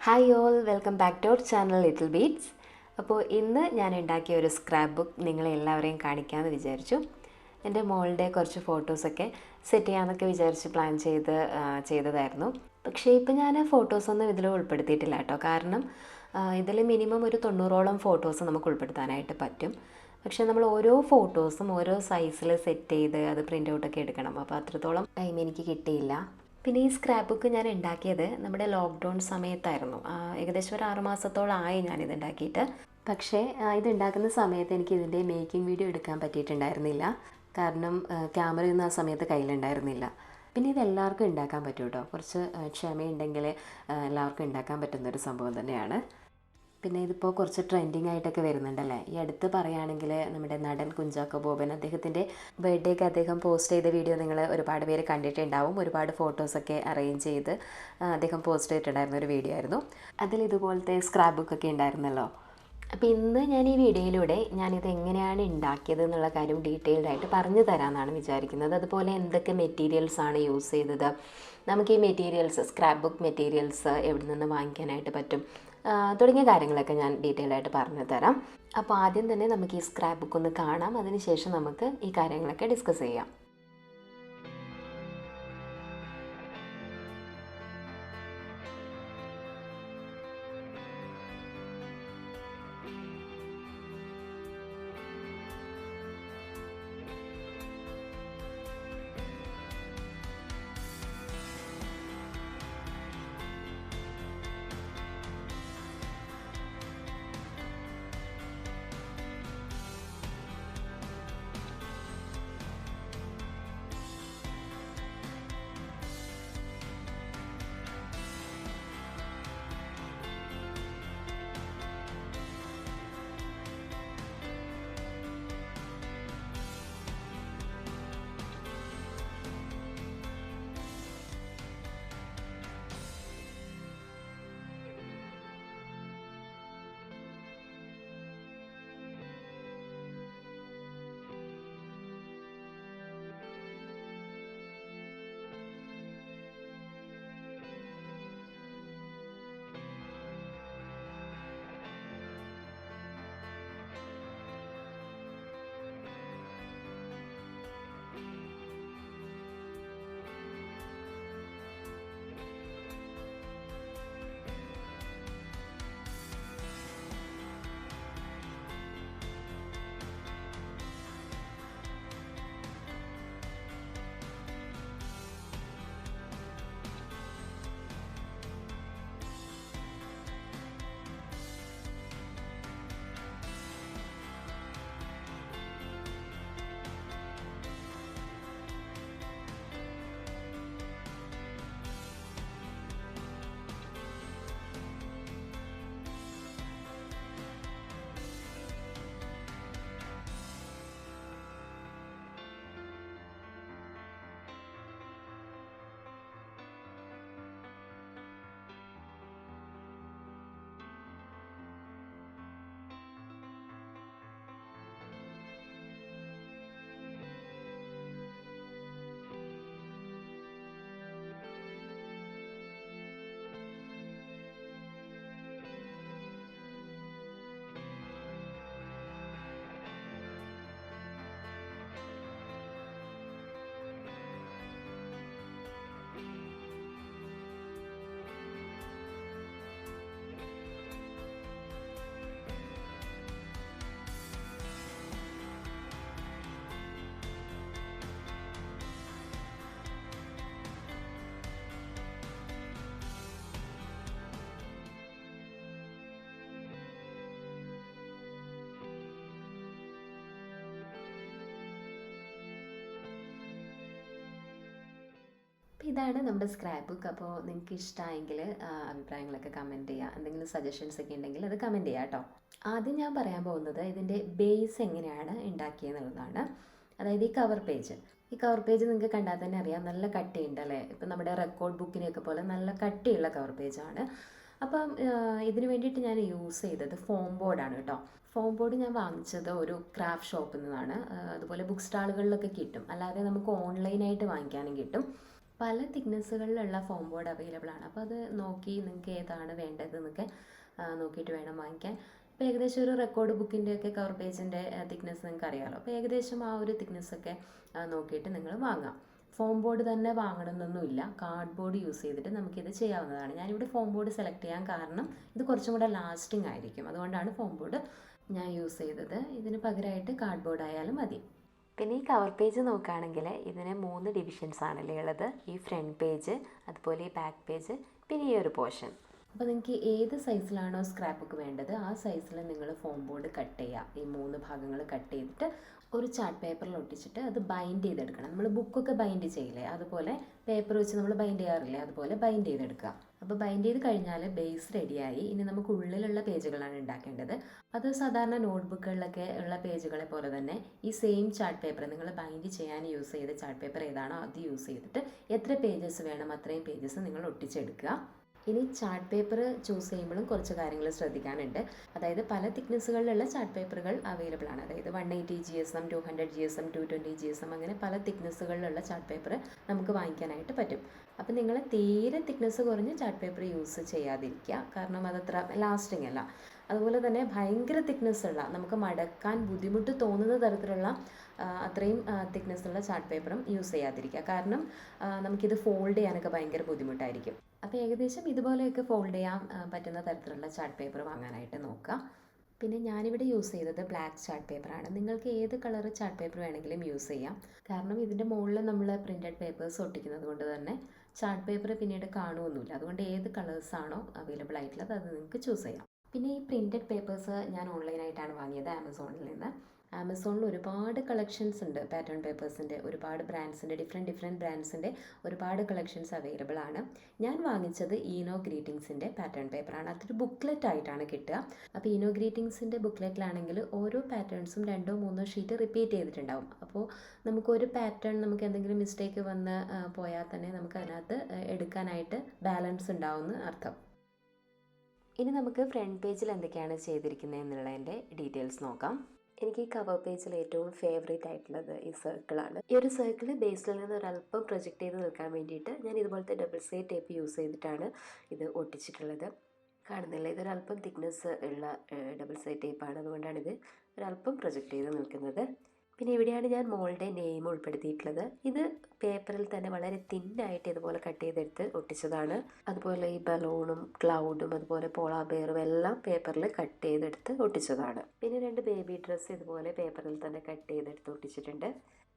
Hi all, welcome back to our channel little beats. അപ്പോൾ ഇന്ന് ഞാൻ ഉണ്ടാക്കിയ ഒരു സ്ക്രാപ്പ് ബുക്ക് നിങ്ങളെ എല്ലാവരെയും കാണിക്കാമെന്ന് വിചാരിച്ചു. എൻ്റെ മോളുടെ കുറച്ച് ഫോട്ടോസൊക്കെ സെറ്റ് ചെയ്യാമെന്നൊക്കെ വിചാരിച്ച് പ്ലാൻ ചെയ്തതായിരുന്നു. പക്ഷേ ഇപ്പം ഞാൻ ഫോട്ടോസൊന്നും ഇതിൽ ഉൾപ്പെടുത്തിയിട്ടില്ല കേട്ടോ. കാരണം ഇതിൽ മിനിമം ഒരു 90ഓളം ഫോട്ടോസ് നമുക്ക് ഉൾപ്പെടുത്താനായിട്ട് പറ്റും. പക്ഷേ നമ്മൾ ഓരോ ഫോട്ടോസും ഓരോ സൈസിൽ സെറ്റ് ചെയ്ത് അത് പ്രിൻ്റ് ഔട്ടൊക്കെ എടുക്കണം. അപ്പോൾ അത്രത്തോളം ടൈം എനിക്ക് കിട്ടിയില്ല. പിന്നെ ഈ സ്ക്രാപ്പ് ബുക്ക് ഞാൻ ഉണ്ടാക്കിയത് നമ്മുടെ ലോക്ക്ഡൗൺ സമയത്തായിരുന്നു. ഏകദേശം ഒരു 6 മാസത്തോളമായി ഞാനിത് ഉണ്ടാക്കിയിട്ട്. പക്ഷേ ഇതുണ്ടാക്കുന്ന സമയത്ത് എനിക്ക് ഇതിൻ്റെ മേക്കിംഗ് വീഡിയോ എടുക്കാൻ പറ്റിയിട്ടുണ്ടായിരുന്നില്ല. കാരണം ക്യാമറയൊന്നും ആ സമയത്ത് കയ്യിലുണ്ടായിരുന്നില്ല. പിന്നെ ഇതെല്ലാവർക്കും ഉണ്ടാക്കാൻ പറ്റും കേട്ടോ. കുറച്ച് ക്ഷമയുണ്ടെങ്കിൽ എല്ലാവർക്കും ഉണ്ടാക്കാൻ പറ്റുന്നൊരു സംഭവം തന്നെയാണ്. പിന്നെ ഇതിപ്പോൾ കുറച്ച് ട്രെൻഡിങ് ആയിട്ടൊക്കെ വരുന്നുണ്ടല്ലേ. ഈ അടുത്ത് പറയുകയാണെങ്കിൽ നമ്മുടെ നടൻ കുഞ്ചാക്കോ ബോബൻ, അദ്ദേഹത്തിൻ്റെ ബർത്ത്ഡേക്ക് അദ്ദേഹം പോസ്റ്റ് ചെയ്ത വീഡിയോ നിങ്ങൾ ഒരുപാട് പേര് കണ്ടിട്ടുണ്ടാവും. ഒരുപാട് ഫോട്ടോസൊക്കെ അറേഞ്ച് ചെയ്ത് അദ്ദേഹം പോസ്റ്റ് ചെയ്തിട്ടുണ്ടായിരുന്ന ഒരു വീഡിയോ ആയിരുന്നു. അതിൽ ഇതുപോലത്തെ സ്ക്രാപ്പ് ബുക്കൊക്കെ ഉണ്ടായിരുന്നല്ലോ. അപ്പോൾ ഇന്ന് ഞാൻ ഈ വീഡിയോയിലൂടെ ഞാനിത് എങ്ങനെയാണ് ഉണ്ടാക്കിയത് എന്നുള്ള കാര്യം ഡീറ്റെയിൽഡ് ആയിട്ട് പറഞ്ഞു തരാമെന്നാണ് വിചാരിക്കുന്നത്. അതുപോലെ എന്തൊക്കെ മെറ്റീരിയൽസാണ് യൂസ് ചെയ്തത്, നമുക്ക് ഈ മെറ്റീരിയൽസ്, സ്ക്രാപ്പ് ബുക്ക് മെറ്റീരിയൽസ് എവിടെ നിന്ന് വാങ്ങിക്കാനായിട്ട് പറ്റും തുടങ്ങിയ കാര്യങ്ങളൊക്കെ ഞാൻ ഡീറ്റെയിൽ ആയിട്ട് പറഞ്ഞു തരാം. അപ്പോൾ ആദ്യം തന്നെ നമുക്ക് ഈ സ്ക്രാപ്പ് ബുക്ക് ഒന്ന് കാണാം. അതിനുശേഷം നമുക്ക് ഈ കാര്യങ്ങളൊക്കെ ഡിസ്കസ് ചെയ്യാം. ഇതാണ് നമ്മുടെ സ്ക്രാപ്പ് ബുക്ക്. അപ്പോൾ നിങ്ങൾക്ക് ഇഷ്ടമായെങ്കിൽ അഭിപ്രായങ്ങളൊക്കെ കമൻറ്റ് ചെയ്യുക. എന്തെങ്കിലും സജഷൻസ് ഒക്കെ ഉണ്ടെങ്കിൽ അത് കമൻറ്റ് ചെയ്യുക കേട്ടോ. ആദ്യം ഞാൻ പറയാൻ പോകുന്നത് ഇതിൻ്റെ ബേസ് എങ്ങനെയാണ് ഉണ്ടാക്കിയെന്നുള്ളതാണ്. അതായത് ഈ കവർ പേജ് നിങ്ങൾക്ക് കണ്ടാൽ തന്നെ അറിയാം, നല്ല കട്ടിയുണ്ട് അല്ലേ. ഇപ്പം നമ്മുടെ റെക്കോർഡ് ബുക്കിനെയൊക്കെ പോലെ നല്ല കട്ടിയുള്ള കവർ പേജാണ്. അപ്പം ഇതിന് വേണ്ടിയിട്ട് ഞാൻ യൂസ് ചെയ്തത് ഫോം ബോർഡാണ് കേട്ടോ. ഫോം ബോർഡ് ഞാൻ വാങ്ങിച്ചത് ഒരു ക്രാഫ്റ്റ് ഷോപ്പിൽ നിന്നാണ്. അതുപോലെ ബുക്ക് സ്റ്റാളുകളിലൊക്കെ കിട്ടും, അല്ലാതെ നമുക്ക് ഓൺലൈനായിട്ട് വാങ്ങിക്കാനും കിട്ടും. പല തിക്നെസ്സുകളിലുള്ള ഫോം ബോർഡ് അവൈലബിൾ ആണ്. അപ്പോൾ അത് നോക്കി നിങ്ങൾക്ക് ഏതാണ് വേണ്ടതെന്നൊക്കെ നോക്കിയിട്ട് വേണം വാങ്ങിക്കാൻ. ഇപ്പോൾ ഏകദേശം ഒരു റെക്കോർഡ് ബുക്കിൻ്റെയൊക്കെ കവർ പേജിൻ്റെ തിക്നെസ് നിങ്ങൾക്ക് അറിയാമല്ലോ. അപ്പോൾ ഏകദേശം ആ ഒരു തിക്നെസ്സൊക്കെ നോക്കിയിട്ട് നിങ്ങൾ വാങ്ങാം. ഫോം ബോർഡ് തന്നെ വാങ്ങണമെന്നൊന്നുമില്ല, കാർഡ് ബോർഡ് യൂസ് ചെയ്തിട്ട് നമുക്കിത് ചെയ്യാവുന്നതാണ്. ഞാനിവിടെ ഫോം ബോർഡ് സെലക്ട് ചെയ്യാൻ കാരണം ഇത് കുറച്ചും കൂടെ ലാസ്റ്റിംഗ് ആയിരിക്കും, അതുകൊണ്ടാണ് ഫോം ബോർഡ് ഞാൻ യൂസ് ചെയ്തത്. ഇതിന് പകരമായിട്ട് കാർഡ് ബോർഡ് ആയാലും മതി. പിന്നെ ഈ കവർ പേജ് നോക്കുകയാണെങ്കിൽ ഇതിന് 3 ഡിവിഷൻസ് ആണല്ലേ ഉള്ളത്. ഈ ഫ്രണ്ട് പേജ്, അതുപോലെ ഈ ബാക്ക് പേജ്, പിന്നെ ഈ ഒരു പോർഷൻ. അപ്പോൾ നിങ്ങൾക്ക് ഏത് സൈസിലാണോ സ്ക്രാപ്പ് ബുക്ക് വേണ്ടത് ആ സൈസിൽ നിങ്ങൾ ഫോം ബോർഡ് കട്ട് ചെയ്യുക. ഈ 3 ഭാഗങ്ങൾ കട്ട് ചെയ്തിട്ട് ഒരു ചാർട്ട് പേപ്പറിൽ ഒട്ടിച്ചിട്ട് അത് ബൈൻഡ് ചെയ്തെടുക്കണം. നമ്മൾ ബുക്കൊക്കെ ബൈൻഡ് ചെയ്യില്ലേ, അതുപോലെ പേപ്പർ വെച്ച് നമ്മൾ ബൈൻഡ് ചെയ്യാറില്ലേ, അതുപോലെ ബൈൻഡ് ചെയ്തെടുക്കുക. അപ്പോൾ ബൈൻഡ് ചെയ്ത് കഴിഞ്ഞാൽ ബേസ് റെഡിയായി. ഇനി നമുക്ക് ഉള്ളിലുള്ള പേജുകളാണ് ഉണ്ടാക്കേണ്ടത്. അത് സാധാരണ നോട്ട്ബുക്കുകളിലൊക്കെ ഉള്ള പേജുകളെ പോലെ തന്നെ ഈ സെയിം ചാർട്ട് പേപ്പർ, നിങ്ങൾ ബൈൻഡ് ചെയ്യാൻ യൂസ് ചെയ്ത ചാർട്ട് പേപ്പർ ഏതാണോ അത് യൂസ് ചെയ്തിട്ട് എത്ര പേജസ് വേണം അത്രയും പേജസ് നിങ്ങൾ ഒട്ടിച്ചെടുക്കുക. ഇനി ചാർട്ട് പേപ്പർ ചൂസ് ചെയ്യുമ്പോഴും കുറച്ച് കാര്യങ്ങൾ ശ്രദ്ധിക്കാനുണ്ട്. അതായത് പല തിക്നെസ്സുകളിലുള്ള ചാർട്ട് പേപ്പറുകൾ അവൈലബിൾ ആണ്. അതായത് 180 GSM, 200 GSM, 220 GSM, അങ്ങനെ പല തിക്നെസ്സുകളിലുള്ള ചാർട്ട് പേപ്പർ നമുക്ക് വാങ്ങിക്കാനായിട്ട് പറ്റും. അപ്പം നിങ്ങൾ തീരെ തിക്നെസ് കുറഞ്ഞ ചാർട്ട് പേപ്പർ യൂസ് ചെയ്യാതിരിക്കുക, കാരണം അതത്ര ലാസ്റ്റിംഗ് അല്ല. അതുപോലെ തന്നെ ഭയങ്കര തിക്നെസ് ഉള്ള, നമുക്ക് മടക്കാൻ ബുദ്ധിമുട്ട് തോന്നുന്ന തരത്തിലുള്ള അത്രയും തിക്നെസ്സുള്ള ചാർട്ട് പേപ്പറും യൂസ് ചെയ്യാതിരിക്കുക, കാരണം നമുക്കിത് ഫോൾഡ് ചെയ്യാനൊക്കെ ഭയങ്കര ബുദ്ധിമുട്ടായിരിക്കും. അപ്പോൾ ഏകദേശം ഇതുപോലെയൊക്കെ ഫോൾഡ് ചെയ്യാൻ പറ്റുന്ന തരത്തിലുള്ള ചാർട്ട് പേപ്പർ വാങ്ങാനായിട്ട് നോക്കുക. പിന്നെ ഞാനിവിടെ യൂസ് ചെയ്തത് ബ്ലാക്ക് ചാർട്ട് പേപ്പറാണ്. നിങ്ങൾക്ക് ഏത് കളർ ചാർട്ട് പേപ്പർ വേണമെങ്കിലും യൂസ് ചെയ്യാം, കാരണം ഇതിൻ്റെ മുകളിൽ നമ്മൾ പ്രിൻറ്റഡ് പേപ്പേഴ്സ് ഒട്ടിക്കുന്നത് കൊണ്ട് തന്നെ ചാർട്ട് പേപ്പർ പിന്നീട് കാണുമൊന്നുമില്ല. അതുകൊണ്ട് ഏത് കളേഴ്സാണോ അവൈലബിൾ ആയിട്ടുള്ളത് അത് നിങ്ങൾക്ക് ചൂസ് ചെയ്യാം. പിന്നെ ഈ പ്രിൻറ്റഡ് പേപ്പേഴ്സ് ഞാൻ ഓൺലൈനായിട്ടാണ് വാങ്ങിയത്, ആമസോണിൽ നിന്ന്. ആമസോണിൽ ഒരുപാട് കളക്ഷൻസ് ഉണ്ട് പാറ്റേൺ പേപ്പേഴ്സിൻ്റെ, ഒരുപാട് ബ്രാൻഡ്സിൻ്റെ, ഡിഫറെൻറ്റ് ബ്രാൻഡ്സിൻ്റെ ഒരുപാട് കളക്ഷൻസ് അവൈലബിൾ ആണ്. ഞാൻ വാങ്ങിച്ചത് ഈനോ ഗ്രീറ്റിങ്സിൻ്റെ പാറ്റേൺ പേപ്പറാണ്. അതൊരു ബുക്ക്ലെറ്റ് ആയിട്ടാണ് കിട്ടുക. അപ്പോൾ ഈനോ ഗ്രീറ്റിങ്സിൻ്റെ ബുക്ക്ലെറ്റിലാണെങ്കിൽ ഓരോ പാറ്റേൺസും 2-3 ഷീറ്റ് റിപ്പീറ്റ് ചെയ്തിട്ടുണ്ടാവും. അപ്പോൾ നമുക്കൊരു പാറ്റേൺ നമുക്ക് എന്തെങ്കിലും മിസ്റ്റേക്ക് വന്ന് പോയാൽ തന്നെ നമുക്ക് അതിനകത്ത് എടുക്കാനായിട്ട് ബാലൻസ് ഉണ്ടാവുമെന്ന് അർത്ഥം. ഇനി നമുക്ക് ഫ്രണ്ട് പേജിൽ എന്തൊക്കെയാണ് ചെയ്തിരിക്കുന്നത് എന്നുള്ളതിൻ്റെ ഡീറ്റെയിൽസ് നോക്കാം. എനിക്ക് ഈ കവർ പേജിൽ ഏറ്റവും ഫേവറേറ്റ് ആയിട്ടുള്ളത് ഈ സർക്കിളാണ്. ഈ ഒരു സർക്കിൾ ബേസിൽ നിന്ന് ഒരല്പം പ്രൊജക്റ്റ് ചെയ്ത് നിൽക്കാൻ വേണ്ടിയിട്ട് ഞാൻ ഇതുപോലത്തെ ഡബിൾ സൈഡ് ടേപ്പ് യൂസ് ചെയ്തിട്ടാണ് ഇത് ഒട്ടിച്ചിട്ടുള്ളത്. കാണുന്നില്ല, ഇതൊരല്പം തിക്നെസ് ഉള്ള ഡബിൾ സൈഡ് ടേപ്പാണ്, അതുകൊണ്ടാണിത് ഒരല്പം പ്രൊജക്റ്റ് ചെയ്ത് നിൽക്കുന്നത്. പിന്നെ ഇവിടെയാണ് ഞാൻ മോളുടെ നെയിം ഉൾപ്പെടുത്തിയിട്ടുള്ളത്. ഇത് പേപ്പറിൽ തന്നെ വളരെ തിന്നായിട്ട് ഇതുപോലെ കട്ട് ചെയ്തെടുത്ത് ഒട്ടിച്ചതാണ്. അതുപോലെ ഈ ബലൂണും ക്ലൗഡും അതുപോലെ പോളാർ ബെയറും എല്ലാം പേപ്പറിൽ കട്ട് ചെയ്തെടുത്ത് ഒട്ടിച്ചതാണ്. പിന്നെ 2 ബേബി ഡ്രസ്സ് ഇതുപോലെ പേപ്പറിൽ തന്നെ കട്ട് ചെയ്തെടുത്ത് ഒട്ടിച്ചിട്ടുണ്ട്.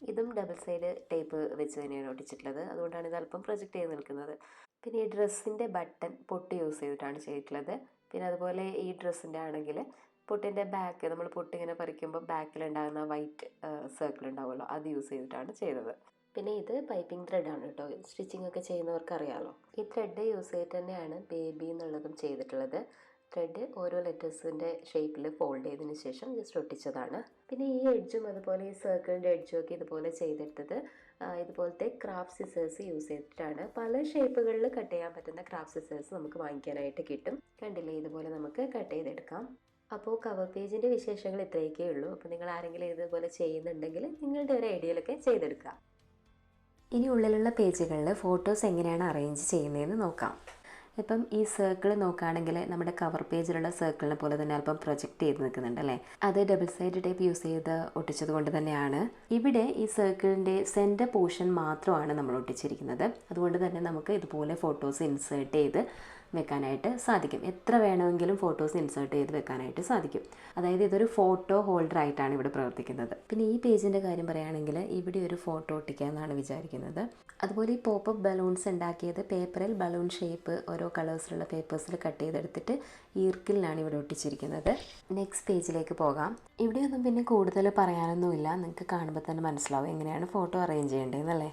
ഇതും ഡബിൾ സൈഡ് ടേപ്പ് വെച്ച് തന്നെയാണ് ഒട്ടിച്ചിട്ടുള്ളത്, അതുകൊണ്ടാണ് ഇത് അല്പം പ്രൊജക്റ്റ് ചെയ്ത് നിൽക്കുന്നത്. പിന്നെ ഈ ഡ്രസ്സിൻ്റെ ബട്ടൺ പൊട്ട് യൂസ് ചെയ്തിട്ടാണ് ചെയ്തിട്ടുള്ളത്. പിന്നെ അതുപോലെ ഈ ഡ്രസ്സിൻ്റെ ആണെങ്കിൽ പൊട്ടിൻ്റെ ബാക്ക്, നമ്മൾ പൊട്ടിങ്ങനെ പറിക്കുമ്പോൾ ബാക്കിലുണ്ടാകുന്ന വൈറ്റ് സർക്കിൾ ഉണ്ടാവുമല്ലോ, അത് യൂസ് ചെയ്തിട്ടാണ് ചെയ്തത്. പിന്നെ ഇത് പൈപ്പിംഗ് ത്രെഡാണ് കേട്ടോ, സ്റ്റിച്ചിങ് ഒക്കെ ചെയ്യുന്നവർക്ക് അറിയാമല്ലോ. ഈ ത്രെഡ് യൂസ് ചെയ്തിട്ട് തന്നെയാണ് ബേബി എന്നുള്ളതും ചെയ്തിട്ടുള്ളത്. ത്രെഡ് ഓരോ ലെറ്റേഴ്സിൻ്റെ ഷേപ്പിൽ ഫോൾഡ് ചെയ്തതിന് ശേഷം ജസ്റ്റ് ഒട്ടിച്ചതാണ്. പിന്നെ ഈ എഡ്ജും അതുപോലെ ഈ സർക്കിളിൻ്റെ എഡ്ജും ഒക്കെ ഇതുപോലെ ചെയ്തെടുത്തത് ഇതുപോലത്തെ ക്രാഫ്റ്റ് സിസേഴ്സ് യൂസ് ചെയ്തിട്ടാണ്. പല ഷേപ്പുകളിൽ കട്ട് ചെയ്യാൻ പറ്റുന്ന ക്രാഫ്റ്റ് സിസേഴ്സ് നമുക്ക് വാങ്ങിക്കാനായിട്ട് കിട്ടും. കണ്ടില്ലേ, ഇതുപോലെ നമുക്ക് കട്ട് ചെയ്തെടുക്കാം. അപ്പോൾ കവർ പേജിൻ്റെ വിശേഷങ്ങൾ ഇത്രയൊക്കെ ഉള്ളൂ. അപ്പോൾ നിങ്ങൾ ആരെങ്കിലും ഇതുപോലെ ചെയ്യുന്നുണ്ടെങ്കിൽ നിങ്ങളുടെ ഒരു ഐഡിയയിലൊക്കെ ചെയ്തെടുക്കുക. ഇനി ഉള്ളിലുള്ള പേജുകളിൽ ഫോട്ടോസ് എങ്ങനെയാണ് അറേഞ്ച് ചെയ്യുന്നതെന്ന് നോക്കാം. ഇപ്പം ഈ സർക്കിൾ നോക്കുകയാണെങ്കിൽ നമ്മുടെ കവർ പേജിലുള്ള സർക്കിളിനെ പോലെ തന്നെ അല്പം പ്രൊജക്റ്റ് ചെയ്ത് നിൽക്കുന്നുണ്ട് അല്ലേ. അത് ഡബിൾ സൈഡ് ടേപ്പ് യൂസ് ചെയ്ത് ഒട്ടിച്ചത് കൊണ്ട് തന്നെയാണ്. ഇവിടെ ഈ സർക്കിളിൻ്റെ സെൻറ്റർ പോർഷൻ മാത്രമാണ് നമ്മൾ ഒട്ടിച്ചിരിക്കുന്നത്. അതുകൊണ്ട് തന്നെ നമുക്ക് ഇതുപോലെ ഫോട്ടോസ് ഇൻസേർട്ട് ചെയ്ത് വെക്കാനായിട്ട് സാധിക്കും. എത്ര വേണമെങ്കിലും ഫോട്ടോസ് ഇൻസേർട്ട് ചെയ്ത് വെക്കാനായിട്ട് സാധിക്കും. അതായത് ഇതൊരു ഫോട്ടോ ഹോൾഡർ ആയിട്ടാണ് ഇവിടെ പ്രവർത്തിക്കുന്നത്. പിന്നെ ഈ പേജിൻ്റെ കാര്യം പറയുകയാണെങ്കിൽ ഇവിടെ ഒരു ഫോട്ടോ ഒട്ടിക്കാമെന്നാണ് വിചാരിക്കുന്നത്. അതുപോലെ ഈ പോപ്പപ്പ് ബലൂൺസ് ഉണ്ടാക്കിയത് പേപ്പറിൽ ബലൂൺ ഷേപ്പ് ഓരോ കളേഴ്സിലുള്ള പേപ്പേഴ്സിൽ കട്ട് ചെയ്തെടുത്തിട്ട് ഈർക്കിലാണ് ഇവിടെ ഒട്ടിച്ചിരിക്കുന്നത്. നെക്സ്റ്റ് പേജിലേക്ക് പോകാം. ഇവിടെയൊന്നും പിന്നെ കൂടുതൽ പറയാനൊന്നുമില്ല, നിങ്ങൾക്ക് കാണുമ്പോൾ തന്നെ മനസ്സിലാവും എങ്ങനെയാണ് ഫോട്ടോ അറേഞ്ച് ചെയ്യേണ്ടതെന്നല്ലേ.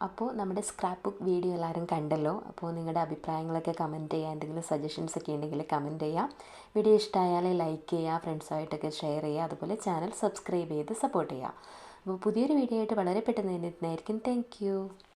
അപ്പോൾ നമ്മുടെ സ്ക്രാപ്പ് ബുക്ക് വീഡിയോ എല്ലാവരും കണ്ടല്ലോ. അപ്പോൾ നിങ്ങളുടെ അഭിപ്രായങ്ങളൊക്കെ കമൻറ്റ് ചെയ്യുക, എന്തെങ്കിലും സജഷൻസ് ഒക്കെ ഉണ്ടെങ്കിൽ കമൻറ്റ് ചെയ്യുക. വീഡിയോ ഇഷ്ടമായാൽ ലൈക്ക് ചെയ്യുക, ഫ്രണ്ട്സായിട്ടൊക്കെ ഷെയർ ചെയ്യുക, അതുപോലെ ചാനൽ സബ്സ്ക്രൈബ് ചെയ്ത് സപ്പോർട്ട് ചെയ്യുക. അപ്പോൾ പുതിയൊരു വീഡിയോ ആയിട്ട് വളരെ പെട്ടെന്ന് തന്നെ എത്തുന്നതായിരിക്കും. Thank you.